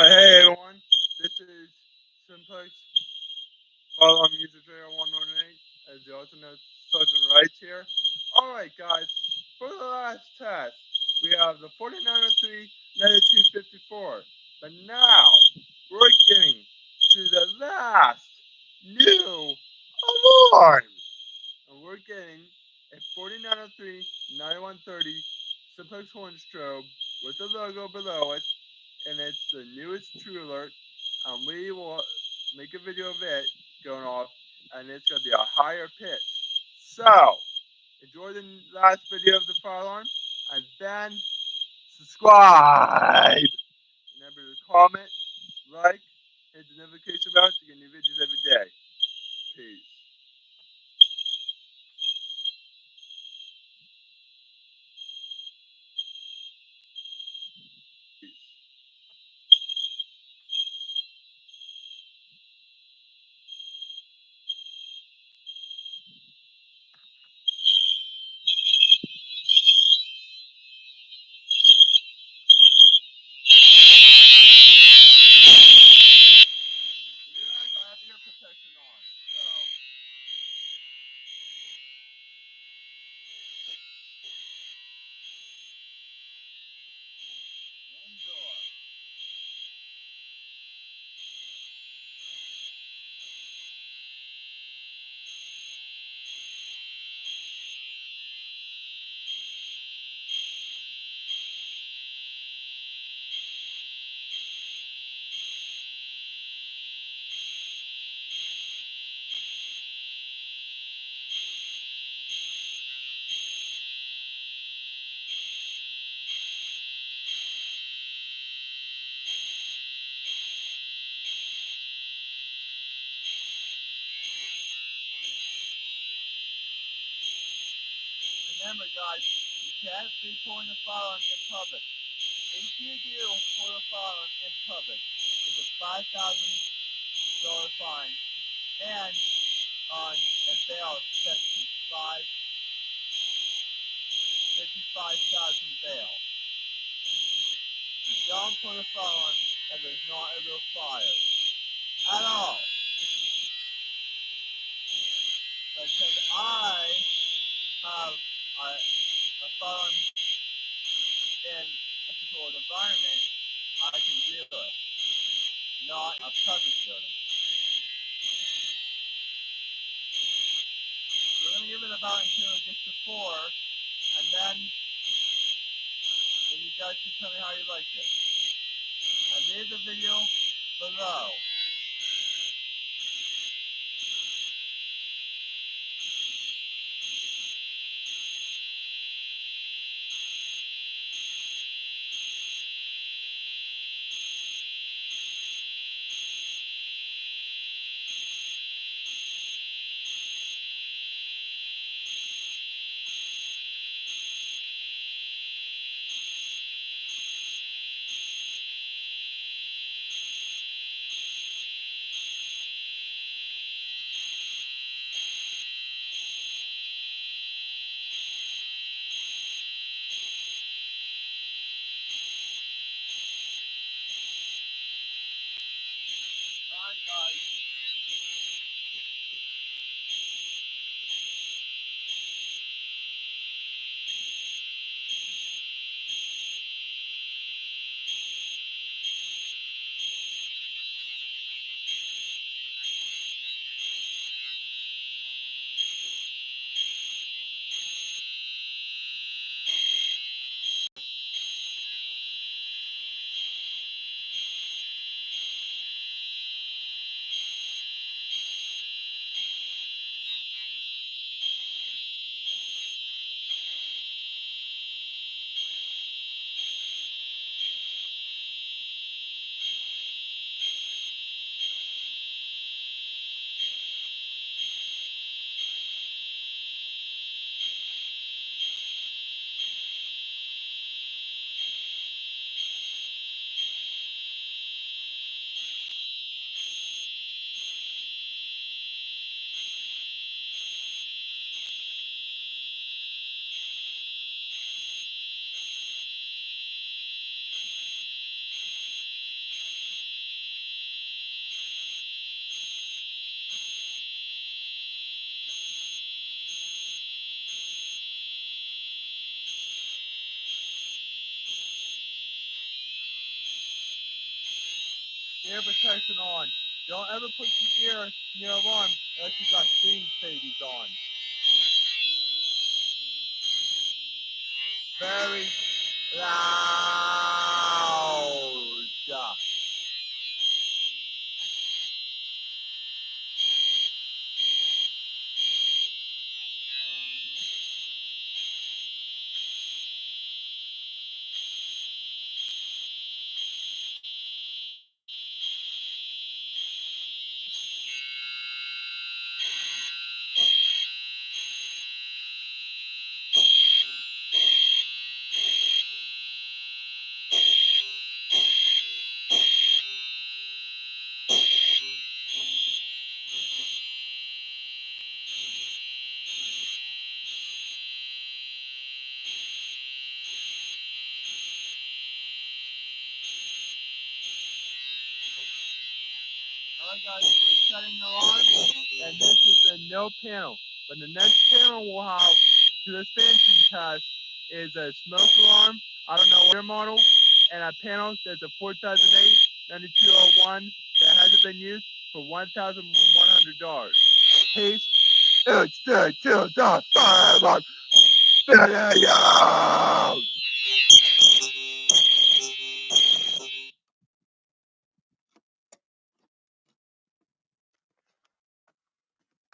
Hey everyone, this is simplex. Follow on music trader 118 as the alternate Sergeant Rights here. Alright guys, for the last test, we have the 4903 9254. But now, we're getting to the last new award. And we're getting a 4903 9130 simplex horn strobe with the logo below it, and it's the newest True Alert, and we will make a video of it going off, and it's going to be a higher pitch. So, enjoy the last video of the fire alarm, and then subscribe. Remember to comment, like, hit the notification bell to get new videos every day. Peace. You guys, I have ear protection on, so enjoy. Remember, guys, you can't be pulling the fire on in public. If you do pull the fire on in public, it's a $5,000 fine and on a bail set to 55,000 bail. Don't pull the fire on if there's not a real fire at all. Because I have a fire in a controlled environment, I can do it, not a public building. So we're going to give it about until it gets to 4, and then you guys can tell me how you like it. I made the video below. Alright guys. Ear protection on. Don't ever put your ear near alarm unless you got steam babies on. Very loud. Alright guys, we're resetting the alarm, and this is the no panel. But the next panel we'll have to this fancy test is a smoke alarm, I don't know what your model, and a panel that's a 4008 9201 that hasn't been used for $1,100. Peace. It's the 2005 video!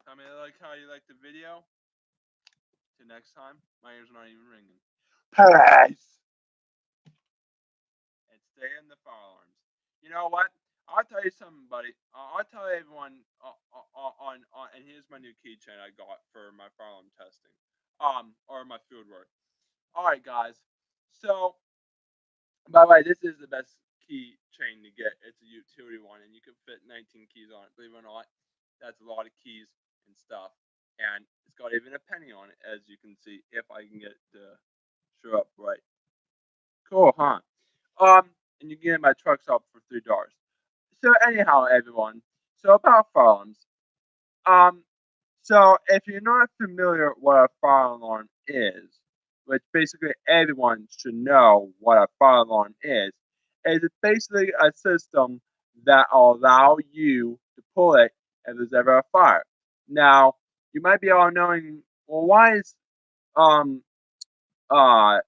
Tell me how you like the video. Till next time, my ears are not even ringing. Peace! And stay in the fire alarms. You know what? I'll tell you something, buddy. I'll tell everyone on, and here's my new keychain I got for my fire alarm testing, or my field work. All right, guys. So, by the way, this is the best keychain to get. It's a utility one, and you can fit 19 keys on it. Believe it or not, that's a lot of keys and stuff. And it's got even a penny on it, as you can see, if I can get it to show up right. Cool, huh? And you can get my trucks up for $3. So anyhow, everyone. So about fire alarms. Um, so if you're not familiar what a fire alarm is, which basically everyone should know what a fire alarm is it's basically a system that will allow you to pull it if there's ever a fire. Now, you might be all knowing, well, why is um uh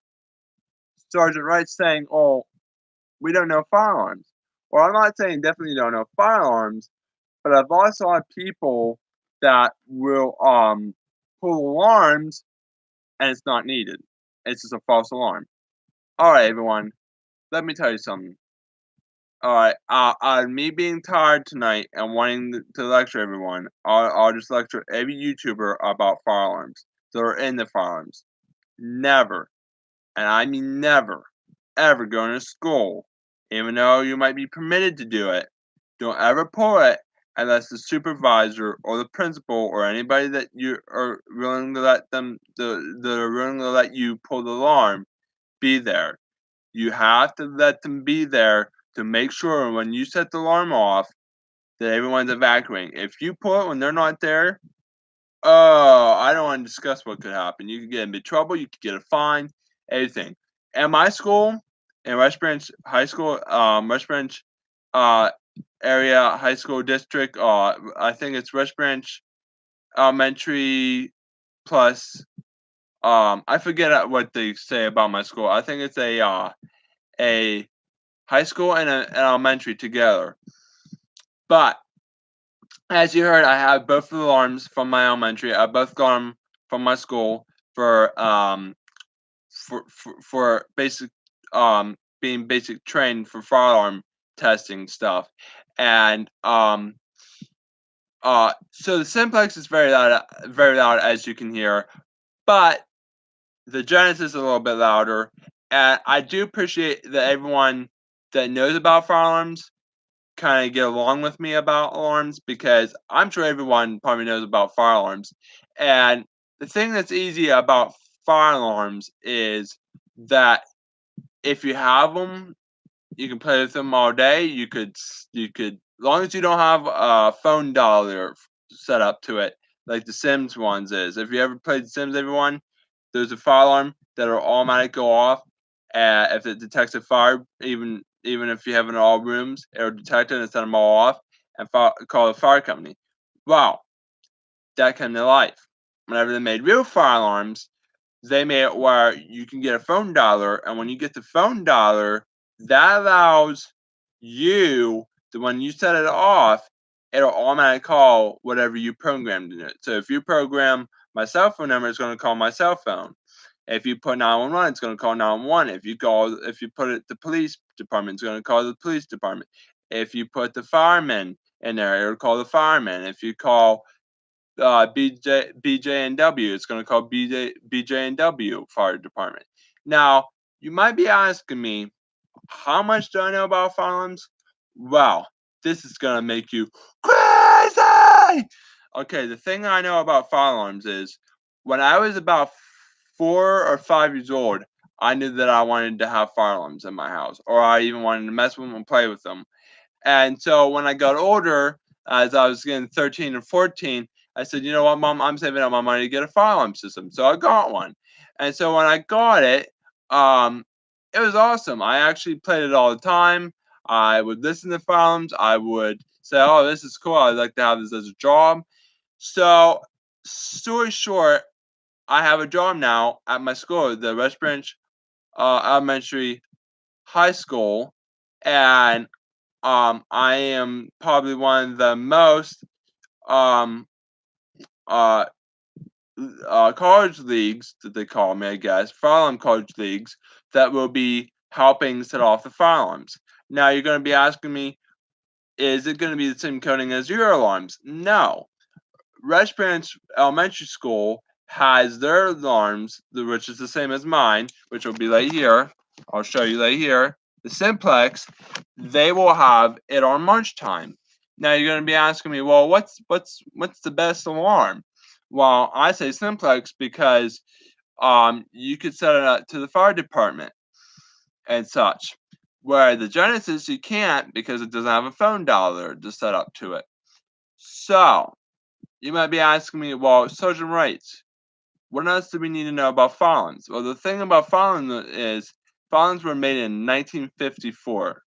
Sergeant Wright saying, oh, we don't know fire alarms? Well, I'm not saying definitely don't know fire alarms, but I've also had people that will pull alarms and it's not needed. It's just a false alarm. All right, everyone. Let me tell you something. All right. Me being tired tonight and wanting to lecture everyone, I'll just lecture every YouTuber about fire alarms that are in the fire alarms. Never, and I mean never, ever go into school, even though you might be permitted to do it. Don't ever pull it unless the supervisor or the principal or anybody that you are willing to let that are willing to let you pull the alarm be there. You have to let them be there to make sure when you set the alarm off that everyone's evacuating. If you pull it when they're not there, oh, I don't want to discuss what could happen. You could get in big trouble. You could get a fine. Everything. At my school, in West Branch High School, West Branch, area high school district. I think it's West Branch Elementary plus. I forget what they say about my school. I think it's a high school and an elementary together. But as you heard, I have both the alarms from my elementary. I both got them from my school for basic being basic trained for fire alarm testing stuff, and so the simplex is very loud as you can hear, but the Genesis is a little bit louder. And I do appreciate that everyone that knows about fire alarms kind of get along with me about alarms because I'm sure everyone probably knows about fire alarms. And the thing that's easy about fire alarms is that if you have them, you can play with them all day. As long as you don't have a phone dialer set up to it, like the Sims ones is. If you ever played The Sims, everyone, there's a fire alarm that'll automatically go off if it detects a fire, even even if you have it in all rooms, it'll detect it and set them all off and call the fire company. Wow, that came to life. Whenever they made real fire alarms, they made it where you can get a phone dialer, and when you get the phone dialer, that allows you, when you set it off, it'll automatically call whatever you programmed in it. So if you program my cell phone number, it's going to call my cell phone. If you put 911, it's going to call 911. If you put it the police department, it's going to call the police department. If you put the firemen in there, it'll call the firemen. If you call BJ&W, it's going to call BJ&W Fire Department. Now, you might be asking me, how much do I know about fire alarms? Well, this is going to make you crazy! Okay, the thing I know about fire alarms is, when I was about 4 or 5 years old, I knew that I wanted to have fire alarms in my house, or I even wanted to mess with them and play with them. And so when I got older, as I was getting 13 or 14, I said, you know what, Mom, I'm saving up my money to get a fire alarm system. So I got one. And so when I got it, it was awesome. I actually played it all the time. I would listen to fire alarms. I would say, oh, this is cool. I'd like to have this as a job. So, story short, I have a job now at my school, the West Branch Elementary High School. And I am probably one of the most um, uh, college leagues that they call me, I guess, fire alarm college leagues that will be helping set off the fire alarms. Now you're going to be asking me, is it going to be the same coding as your alarms? No. West Branch Elementary School has their alarms, which is the same as mine, which will be right here. I'll show you right here. The simplex, they will have it on lunchtime. Now you're going to be asking me, well, what's the best alarm? Well, I say simplex because you could set it up to the fire department and such. Where the Genesis you can't because it doesn't have a phone dialer to set up to it. So you might be asking me, well, Sergeant Wrights, what else do we need to know about fire alarms? Well, the thing about fire alarms is fire alarms were made in 1954.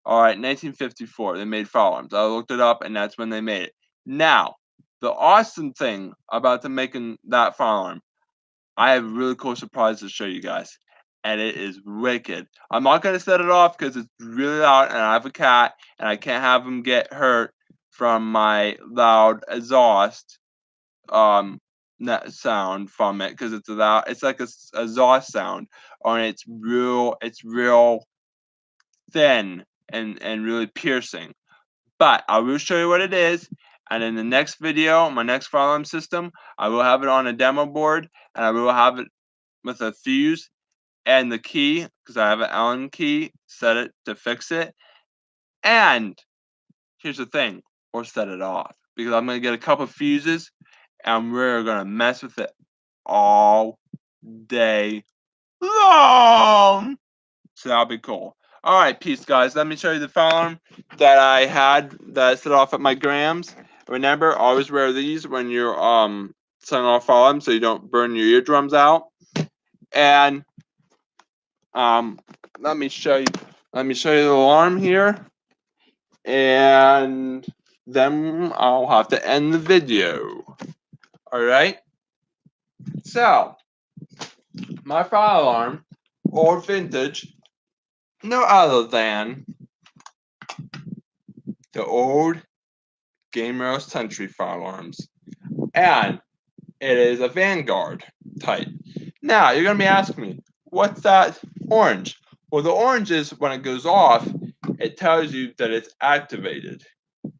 All right, 1954, they made fire alarms. I looked it up, and that's when they made it. Now, the awesome thing about them making that fire alarm, I have a really cool surprise to show you guys, and it is wicked. I'm not going to set it off because it's really loud, and I have a cat, and I can't have him get hurt from my loud exhaust sound from it, because it's loud. It's like a exhaust sound, and it's real thin and really piercing. But I will show you what it is, and in the next video, my next fire alarm system, I will have it on a demo board, and I will have it with a fuse and the key, because I have an Allen key, set it to fix it. And here's the thing, or set it off, because I'm going to get a couple of fuses, and we're going to mess with it all day long. So that'll be cool. All right, peace, guys. Let me show you the fire alarm that I had that I set off at my grams. Remember, always wear these when you're setting off fire alarms so you don't burn your eardrums out. And let me show you the alarm here, and then I'll have to end the video. All right. So my fire alarm, or vintage, no other than the old Game Roast Century fire alarms, and it is a Vanguard type. Now you're gonna be asking me, what's that orange? Well, the orange is when it goes off, it tells you that it's activated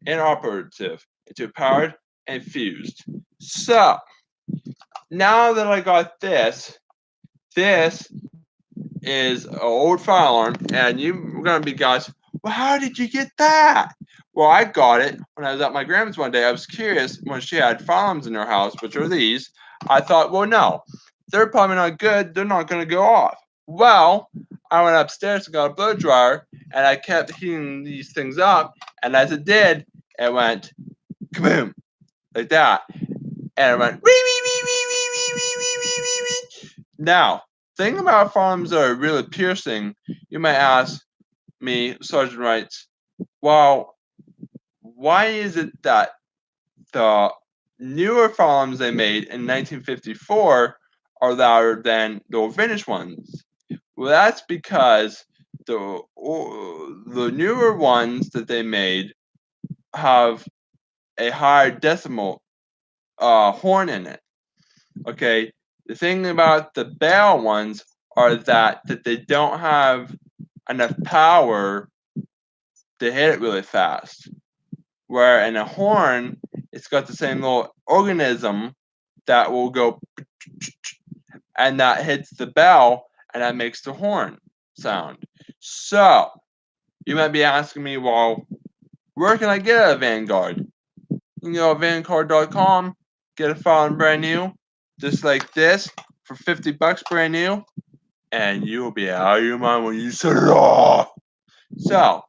and operative, it's powered and fused. So now that I got this is an old fire alarm, and you're gonna be guys, well, how did you get that? Well, I got it when I was at my grandma's one day. I was curious when she had fire alarms in her house, which are these. I thought, well, no, they're probably not good. They're not gonna go off. Well, I went upstairs and got a blow dryer, and I kept heating these things up, and as it did, it went kaboom, like that, and it went wee wee wee wee wee wee wee wee wee wee wee. Now, thing about fire alarms that are really piercing, you might ask, me, Sergeant writes, well, why is it that the newer firearms they made in 1954 are louder than the finished ones? Well, that's because the newer ones that they made have a higher decimal horn in it. Okay, the thing about the barrel ones are that they don't have enough power to hit it really fast. Where in a horn, it's got the same little organism that will go and that hits the bell and that makes the horn sound. So, you might be asking me, well, where can I get a Vanguard? You can go to vanguard.com, get a file brand new, just like this, for $50 brand new, and you'll be out of your mind when you set it off. So,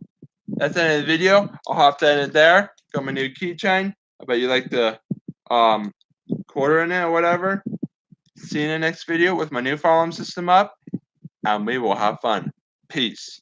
that's the end of the video. I'll have to end it there. Got my new keychain. I bet you like the quarter in it or whatever. See you in the next video with my new firearm system up, and we will have fun. Peace.